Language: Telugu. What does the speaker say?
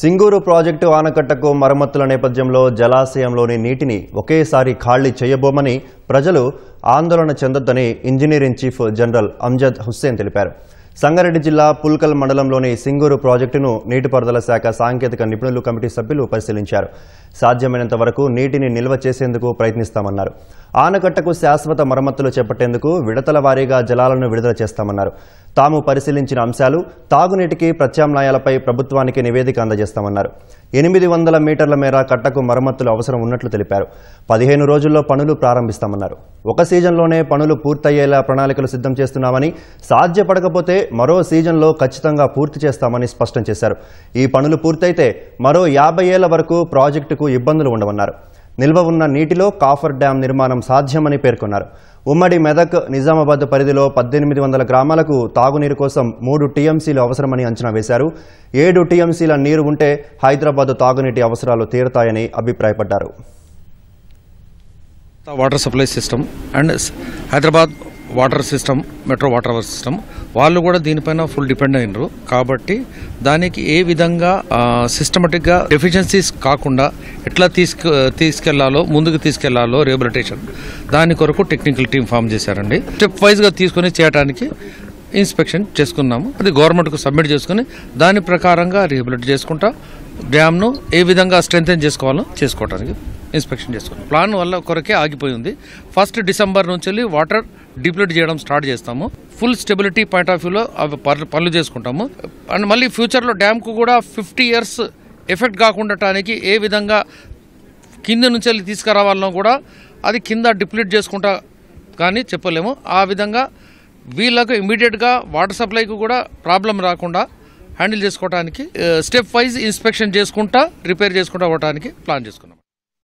సింగూరు ప్రాజెక్టు ఆనకట్టకు మరమ్మతుల నేపథ్యంలో జలాశయంలోని నీటిని ఒకేసారి ఖాళీ చేయబోమని ప్రజలు ఆందోళన చెందొద్దని engineering chief general Amjad Hussain తెలిపారు. సంగారెడ్డి జిల్లా పుల్కల్ మండలంలోని సింగూరు ప్రాజెక్టును నీటిపారుదల శాఖ సాంకేతిక నిపుణులు కమిటీ సభ్యులు పరిశీలించారు. సాధ్యమైనంత వరకు నీటిని నిల్వ చేసేందుకు ప్రయత్నిస్తామన్నారు. ఆనకట్టకు శాశ్వత మరమ్మతులు చేపట్టేందుకు విడతల వారీగా జలాలను విడుదల చేస్తామన్నారు. తాము పరిశీలించిన అంశాలు, తాగునీటికి ప్రత్యామ్నాయాలపై ప్రభుత్వానికి నివేదిక అందజేస్తామన్నారు. 800 మీటర్ల మేర కట్టకు మరమ్మతులు అవసరం ఉన్నట్లు తెలిపారు. 15 రోజుల్లో పనులు ప్రారంభిస్తామన్నారు. ఒక సీజన్లోనే పనులు పూర్తయ్యేలా ప్రణాళికలు సిద్ధం చేస్తున్నామని, సాధ్యపడకపోతే మరో సీజన్లో ఖచ్చితంగా పూర్తి చేస్తామని స్పష్టం చేశారు. ఈ పనులు పూర్తయితే మరో 50 ఏళ్ల వరకు ప్రాజెక్టుకు ఇబ్బందులు ఉండవన్నారు. నిల్వ ఉన్న నీటిలో కాఫర్ డ్యాం నిర్మాణం సాధ్యమని పేర్కొన్నారు. ఉమ్మడి మెదక్, నిజామాబాద్ పరిధిలో 1800 గ్రామాలకు తాగునీరు కోసం 3 టీఎంసీలు అవసరమని అంచనా వేశారు. 7 టీఎంసీల నీరు ఉంటే హైదరాబాద్ తాగునీటి అవసరాలు తీరుతాయని అభిప్రాయపడ్డారు. Water supply system and Hyderabad water system, metro water system వాళ్ళు కూడా దీనిపైన ఫుల్ డిపెండ్ అయినరు. కాబట్టి దానికి ఏ విధంగా సిస్టమేటిక్గా డెఫిషియన్సీస్ కాకుండా ఎట్లా ముందుకు తీసుకెళ్లాలో రిహాబిలిటేషన్ దాని కొరకు టెక్నికల్ టీం ఫామ్ చేశారండి. స్టెప్ వైజ్గా తీసుకుని చేయడానికి ఇన్స్పెక్షన్ చేసుకున్నాము. అది గవర్నమెంట్కు సబ్మిట్ చేసుకుని దాని ప్రకారంగా రిహాబిలిట్ చేసుకుంటా డ్యామ్ను ఏ విధంగా స్ట్రెంథెన్ చేసుకోవాలో చేసుకోవడానికి ఇన్స్పెక్షన్ చేసుకున్నాం. ప్లాన్ వల్ల కొరకే ఆగిపోయింది. 1 డిసెంబర్ నుంచి వాటర్ డిప్లీట్ చేయడం స్టార్ట్ చేస్తాము. ఫుల్ స్టెబిలిటీ పాయింట్ ఆఫ్ వ్యూలో అవి పనులు చేసుకుంటాము. అండ్ మళ్ళీ ఫ్యూచర్లో డ్యామ్కు కూడా 50 ఇయర్స్ ఎఫెక్ట్ కాకుండాటానికి ఏ విధంగా కింద నుంచి వెళ్ళి తీసుకురావాలనో కూడా అది కింద డిప్లీట్ చేసుకుంటా కానీ చెప్పలేము. ఆ విధంగా వీళ్ళకు ఇమీడియట్గా వాటర్ సప్లైకి కూడా ప్రాబ్లం రాకుండా హ్యాండిల్ చేసుకోవడానికి స్టెప్ వైజ్ ఇన్స్పెక్షన్ చేసుకుంటా రిపేర్ చేసుకుంటా పోవడానికి ప్లాన్ చేసుకున్నాం.